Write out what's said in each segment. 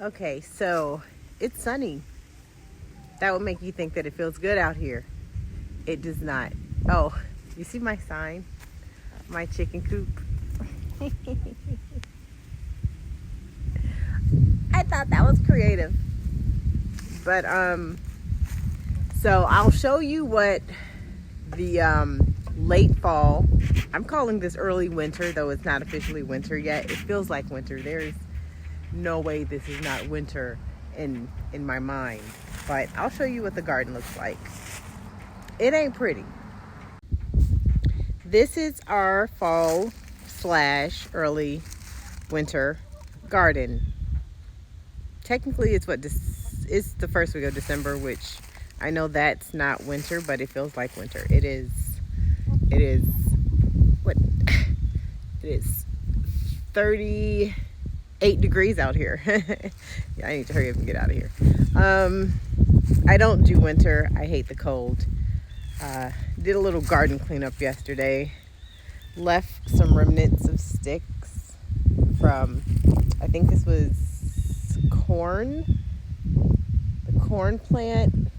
Okay, so it's sunny. That would make you think that it feels good out here. It does not. Oh, you see my sign? My chicken coop. I thought that was creative. But so I'll show you what the late fall, I'm calling this early winter, though it's not officially winter yet. It feels like winter. There's no way this is not winter in my mind. But I'll show you what the garden looks like. It ain't pretty. This is our fall / early winter garden. Technically it's it's the first week of December, which I know that's not winter, but it feels like winter. It is what it is 38 degrees out here. Yeah, I need to hurry up and get out of here. I don't do winter. I hate the cold. Did a little garden cleanup yesterday. Left some remnants of sticks from, I think this was corn. The corn plant.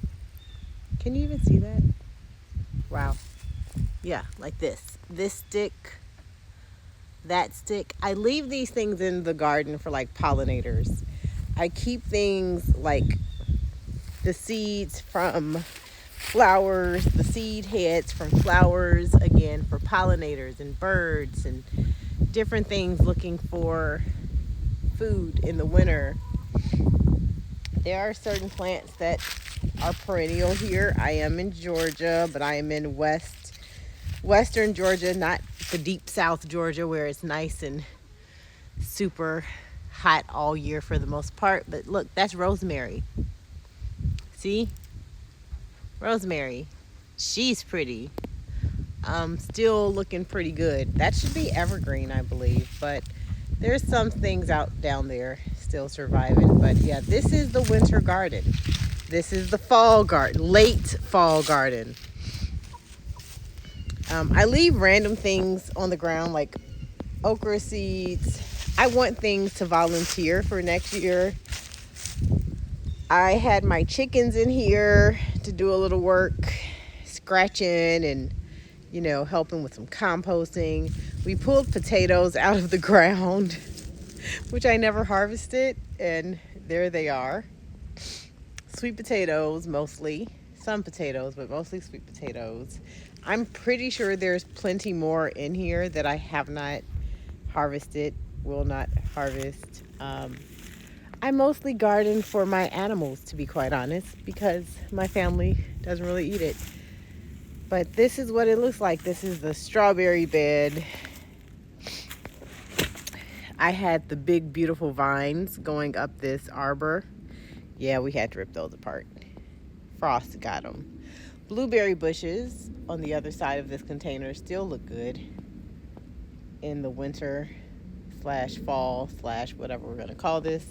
Can you even see that? Wow. Yeah, like this. This stick, that stick. I leave these things in the garden for like pollinators. I keep things like the seeds from flowers, the seed heads from flowers, again, for pollinators and birds and different things looking for food in the winter. There are certain plants that are perennial here. I am in Georgia, but I am in western Georgia, not the deep south Georgia where it's nice and super hot all year for the most part. But look, that's rosemary. See? Rosemary. She's pretty. Still looking pretty good. That should be evergreen, I believe, but there's some things out down there still surviving. But yeah, this is the winter garden. This is the fall garden, late fall garden. I leave random things on the ground like okra seeds. I want things to volunteer for next year. I had my chickens in here to do a little work, scratching and, helping with some composting. We pulled potatoes out of the ground, which I never harvested, and there they are. Sweet potatoes mostly, some potatoes, but mostly sweet potatoes. I'm pretty sure there's plenty more in here that I have not harvested, will not harvest. I mostly garden for my animals, to be quite honest, because my family doesn't really eat it. But this is what it looks like. This is the strawberry bed. I had the big, beautiful vines going up this arbor. Yeah, we had to rip those apart. Frost got them. Blueberry bushes on the other side of this container still look good in the winter / fall / whatever we're going to call this.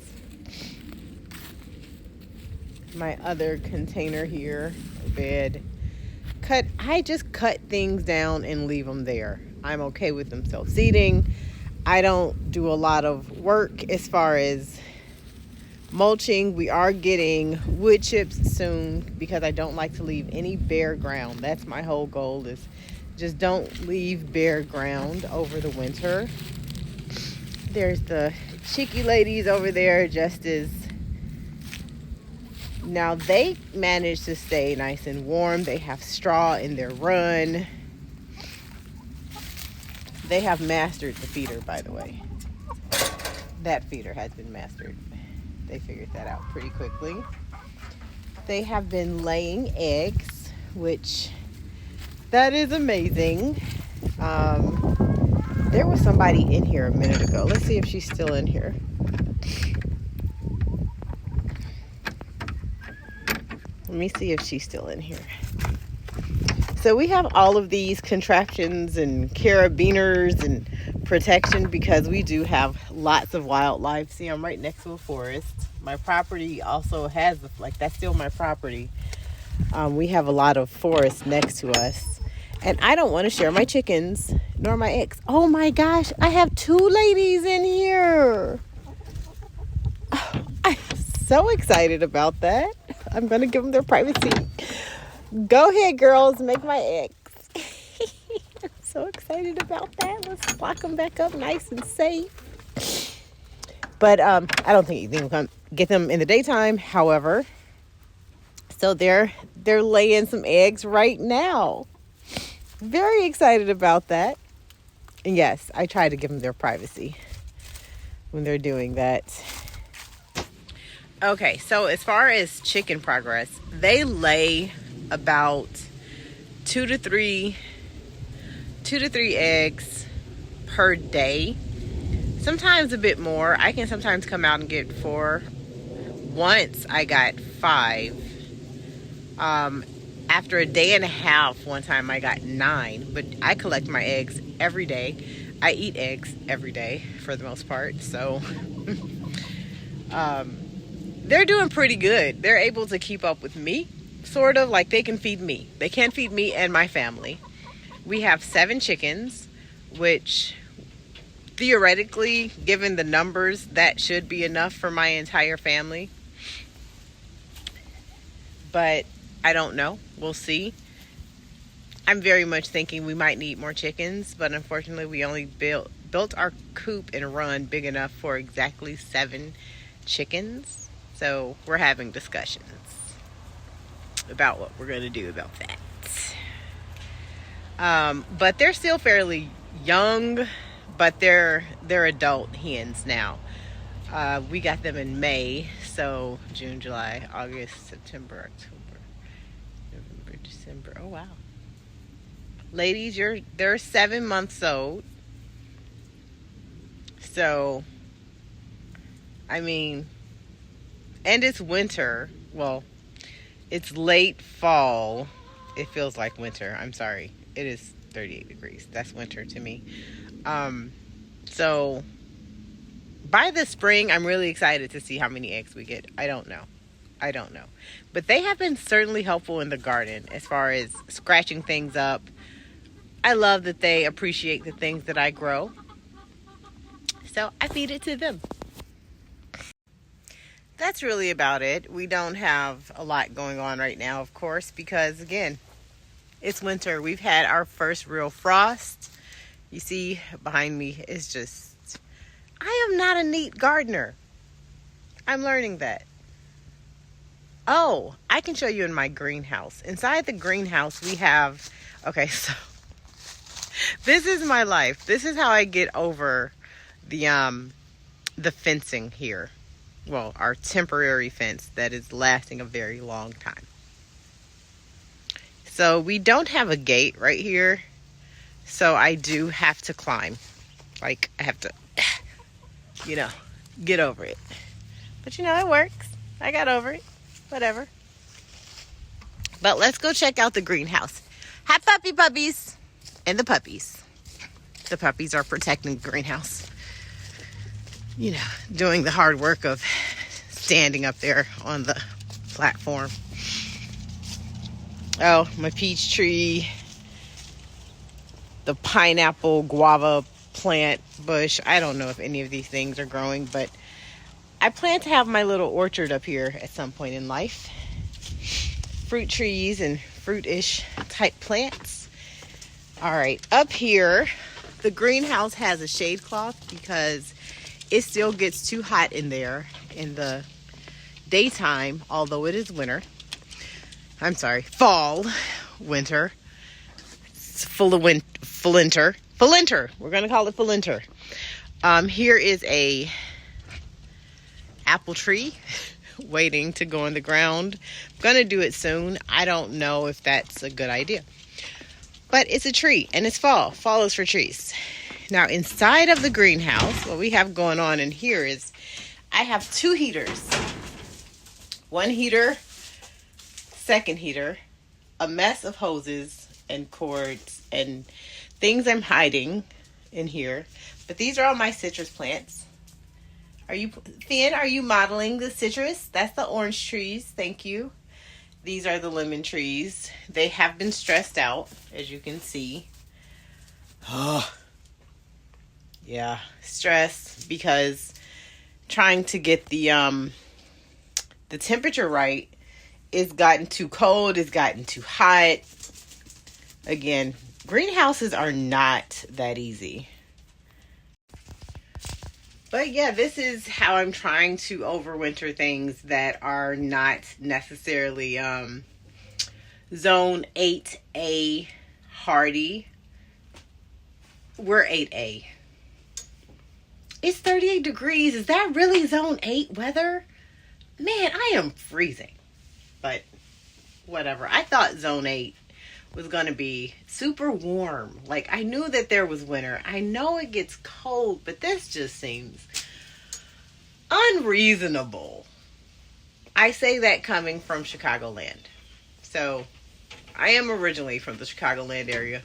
My other container here, bed. I just cut things down and leave them there. I'm okay with them self-seeding. I don't do a lot of work as far as mulching. We are getting wood chips soon because I don't like to leave any bare ground. That's my whole goal, is just don't leave bare ground over the winter. There's the cheeky ladies over there, just as now they manage to stay nice and warm. They have straw in their run. They have mastered the feeder, by the way. That feeder has been mastered. They figured that out pretty quickly. They have been laying eggs, which that is amazing. There was somebody in here a minute ago. Let's see if she's still in here. Let me see if she's still in here. So we have all of these contraptions and carabiners and protection because we do have lots of wildlife. See, I'm right next to a forest. My property also has, that's still my property. We have a lot of forest next to us. And I don't want to share my chickens nor my eggs. Oh my gosh, I have 2 ladies in here. so excited about that. I'm going to give them their privacy. Go ahead, girls. Make my eggs. I'm so excited about that. Let's lock them back up nice and safe. But I don't think you can come get them in the daytime. However, so they're laying some eggs right now. Very excited about that. And yes, I try to give them their privacy when they're doing that. Okay, so as far as chicken progress, they lay about two to three eggs per day. Sometimes a bit more. I can sometimes come out and get 4. Once I got 5. After a day and a half, one time I got 9. But I collect my eggs every day. I eat eggs every day for the most part. So they're doing pretty good. They're able to keep up with me. Sort of like they can feed me. They can feed me and my family. We have 7 chickens, which theoretically, given the numbers, that should be enough for my entire family. But I don't know. We'll see. I'm very much thinking we might need more chickens, but unfortunately we only built our coop and run big enough for exactly 7 chickens. So we're having discussions about what we're going to do about that. But they're still fairly young, but they're adult hens now. We got them in May, so June, July, August, September, October, November, December. Oh wow. Ladies, they're 7 months old. So I mean, and it's winter. Well, it's late fall. It feels like winter. I'm sorry. It is 38 degrees. That's winter to me. So by the spring, I'm really excited to see how many eggs we get. I don't know. But they have been certainly helpful in the garden as far as scratching things up. I love that they appreciate the things that I grow. So I feed it to them. That's really about it. We don't have a lot going on right now, of course, because again, it's winter. We've had our first real frost. You see behind me is just, I am not a neat gardener. I'm learning that. Oh, I can show you in my greenhouse. Inside the greenhouse we have, okay, so this is my life. This is how I get over the fencing here. Well, our temporary fence that is lasting a very long time. So we don't have a gate right here. So I do have to climb. Like I have to, get over it. But it works. I got over it. Whatever. But let's go check out the greenhouse. Hi, puppies. And the puppies. The puppies are protecting the greenhouse. Doing the hard work of standing up there on the platform. Oh, my peach tree. The pineapple guava plant bush. I don't know if any of these things are growing, but I plan to have my little orchard up here at some point in life. Fruit trees and fruit-ish type plants. All right, up here, the greenhouse has a shade cloth because it still gets too hot in there in the daytime, although it is winter. I'm sorry, fall, winter. It's full of Fallinter. We're going to call it Fallinter. Here is a apple tree waiting to go in the ground. I'm going to do it soon. I don't know if that's a good idea. But it's a tree and it's fall. Fall is for trees. Now inside of the greenhouse, what we have going on in here is I have 2 heaters. 1 heater, 2nd heater, a mess of hoses and cords and things I'm hiding in here. But these are all my citrus plants. Finn, are you modeling the citrus? That's the orange trees. Thank you. These are the lemon trees. They have been stressed out, as you can see. Oh, yeah, stress because trying to get the the temperature right. It's gotten too cold. It's gotten too hot. Again, greenhouses are not that easy. But yeah, this is how I'm trying to overwinter things that are not necessarily zone 8A hardy. We're 8A. It's 38 degrees. Is that really zone 8 weather? Man, I am freezing. But whatever. I thought zone 8 was going to be super warm. Like, I knew that there was winter. I know it gets cold, but this just seems unreasonable. I say that coming from Chicagoland. So, I am originally from the Chicagoland area.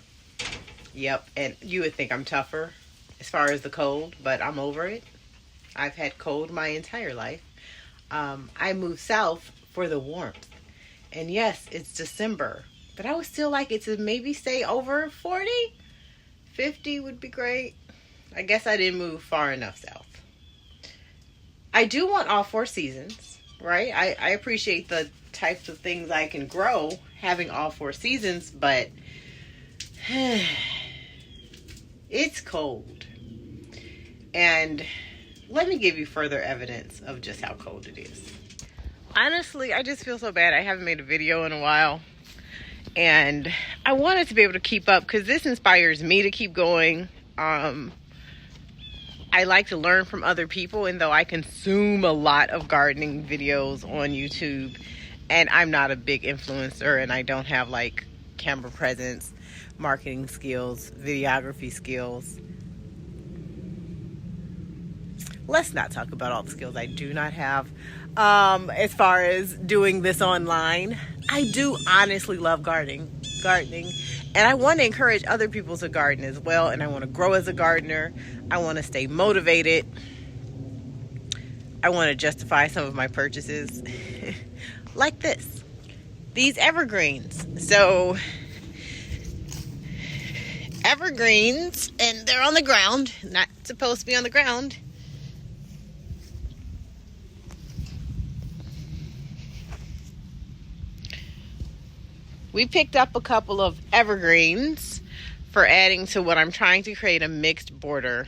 Yep, and you would think I'm tougher as far as the cold, but I'm over it. I've had cold my entire life. I moved south for the warmth. And yes, it's December, but I would still like it to maybe stay over 40. 50 would be great. I guess I didn't move far enough south. I do want all 4 seasons, right? I appreciate the types of things I can grow having all 4 seasons, but it's cold. And let me give you further evidence of just how cold it is. Honestly, I just feel so bad. I haven't made a video in a while. And I wanted to be able to keep up because this inspires me to keep going. I like to learn from other people, and though I consume a lot of gardening videos on YouTube, and I'm not a big influencer, and I don't have like camera presence, marketing skills, videography skills. Let's not talk about all the skills I do not have. As far as doing this online, I do honestly love gardening, and I want to encourage other people to garden as well. And I want to grow as a gardener. I want to stay motivated. I want to justify some of my purchases, like these evergreens. So evergreens, and they're on the ground, not supposed to be on the ground. We picked up a couple of evergreens for adding to what I'm trying to create, a mixed border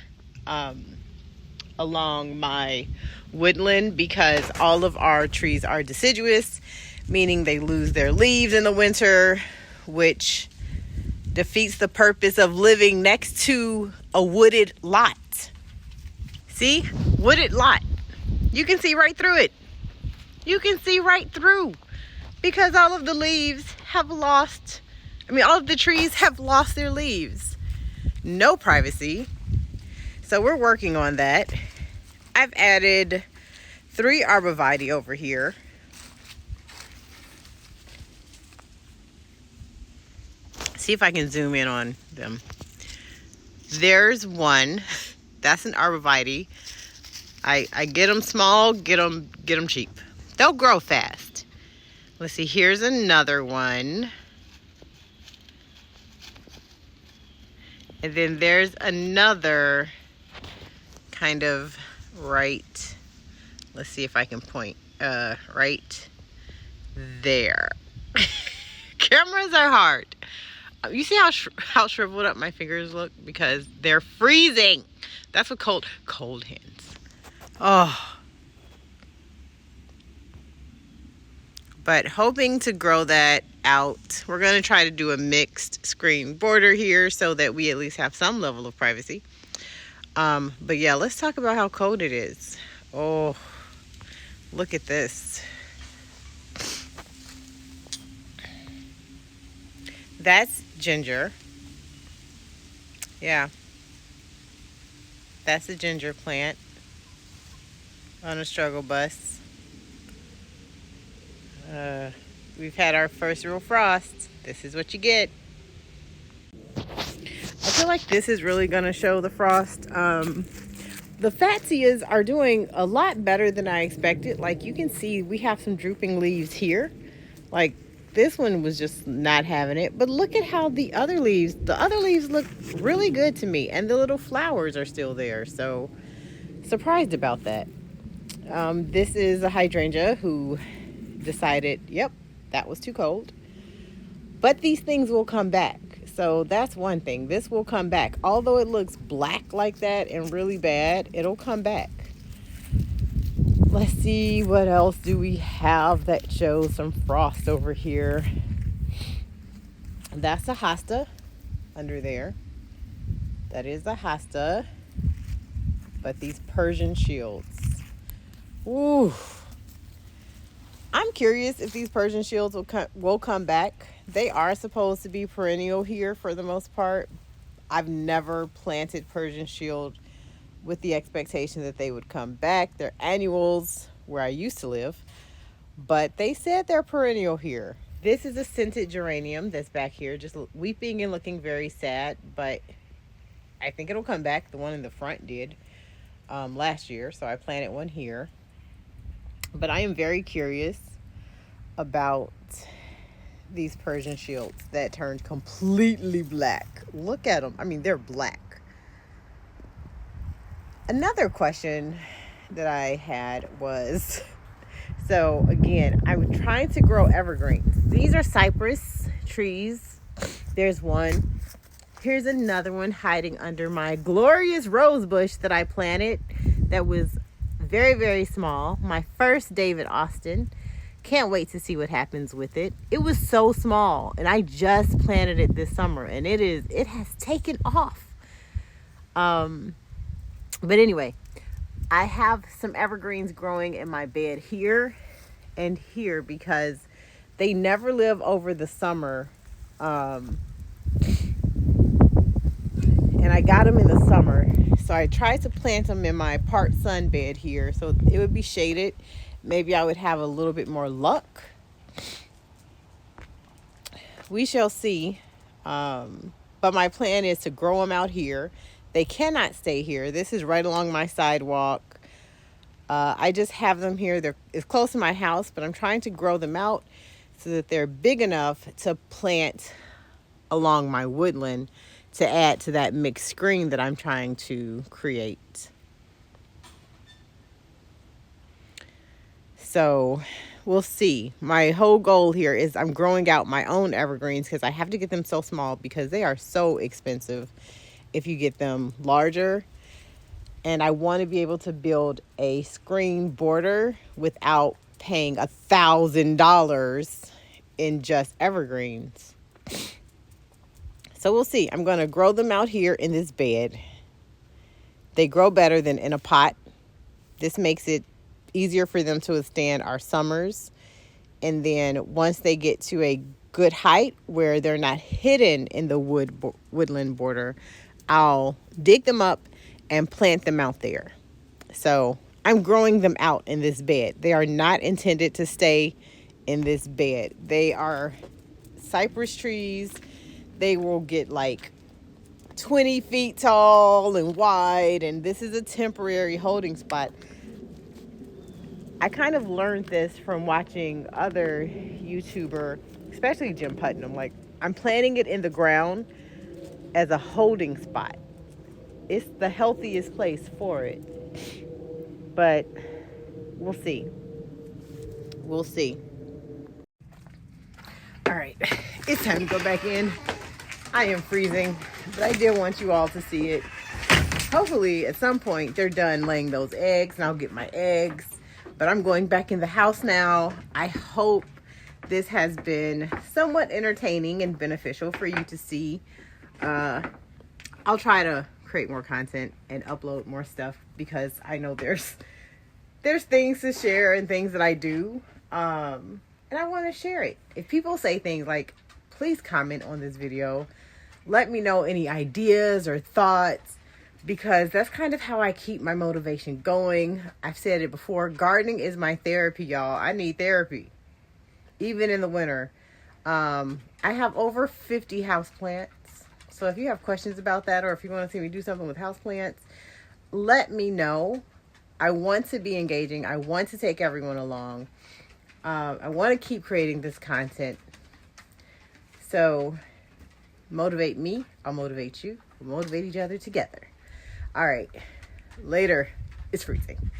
along my woodland, because all of our trees are deciduous, meaning they lose their leaves in the winter, which defeats the purpose of living next to a wooded lot. See? Wooded lot. You can see right through it. You can see right through. Because all of the leaves have lost, all of the trees have lost their leaves. No privacy. So we're working on that. I've added 3 arborvitae over here. See if I can zoom in on them. There's one. That's an arborvitae. I get them small, get them cheap. They'll grow fast. Let's see, here's another one. And then there's another kind of right. Let's see if I can point right there. Cameras are hard. You see how shriveled up my fingers look? Because they're freezing. That's what cold hands. Oh. But hoping to grow that out. We're going to try to do a mixed screen border here so that we at least have some level of privacy. But yeah, let's talk about how cold it is. Oh, look at this. That's ginger. Yeah. That's a ginger plant on a struggle bus. We've had our first real frost. This is what you get. I feel like this is really going to show the frost. The Fatsias are doing a lot better than I expected. Like you can see, we have some drooping leaves here. Like this one was just not having it. But look at how the other leaves look really good to me. And the little flowers are still there. So surprised about that. This is a hydrangea who decided, yep, that was too cold. But these things will come back. So that's one thing. This will come back. Although it looks black like that and really bad, it'll come back. Let's see, what else do we have that shows some frost over here? That's a hosta under there. That is a hosta. But these Persian shields. Ooh. I'm curious if these Persian shields will come back. They are supposed to be perennial here for the most part. I've never planted Persian shield with the expectation that they would come back. They're annuals where I used to live, but they said they're perennial here. This is a scented geranium that's back here, just weeping and looking very sad, but I think it'll come back. The one in the front did last year, so I planted one here. But I am very curious about these Persian shields that turned completely black. Look at them. I mean, they're black. Another question that I had was, so again, I'm trying to grow evergreens. These are cypress trees. There's one. Here's another one hiding under my glorious rose bush that I planted that was very, very small. My first David Austin. Can't wait to see what happens with it. It was so small and I just planted it this summer and it has taken off. But anyway, I have some evergreens growing in my bed here and here because they never live over the summer. And I got them in the summer. So I tried to plant them in my part sun bed here so it would be shaded. Maybe I would have a little bit more luck. We shall see. But my plan is to grow them out here. They cannot stay here. This is right along my sidewalk. I just have them here. It's close to my house, but I'm trying to grow them out so that they're big enough to plant along my woodland to add to that mixed screen that I'm trying to create. So we'll see. My whole goal here is I'm growing out my own evergreens because I have to get them so small because they are so expensive if you get them larger. And I want to be able to build a screen border without paying $1,000 in just evergreens. So we'll see. I'm going to grow them out here in this bed. They grow better than in a pot. This makes it easier for them to withstand our summers. And then once they get to a good height where they're not hidden in the woodland border, I'll dig them up and plant them out there. So I'm growing them out in this bed. They are not intended to stay in this bed. They are cypress trees. They will get like 20 feet tall and wide, and this is a temporary holding spot. I kind of learned this from watching other YouTuber, especially Jim Putnam. Like, I'm planting it in the ground as a holding spot. It's the healthiest place for it. But we'll see. We'll see. All right, it's time to go back in. I am freezing, but I did want you all to see it. Hopefully at some point they're done laying those eggs and I'll get my eggs. But I'm going back in the house now. I hope this has been somewhat entertaining and beneficial for you to see. I'll try to create more content and upload more stuff because I know there's things to share and things that I do. And I want to share it. If people say things like, please comment on this video. Let me know any ideas or thoughts, because that's kind of how I keep my motivation going. I've said it before. Gardening is my therapy, y'all. I need therapy, even in the winter. I have over 50 houseplants. So if you have questions about that, or if you want to see me do something with houseplants, let me know. I want to be engaging. I want to take everyone along. I want to keep creating this content. So motivate me. I'll motivate you. We'll motivate each other together. All right. Later. It's freezing.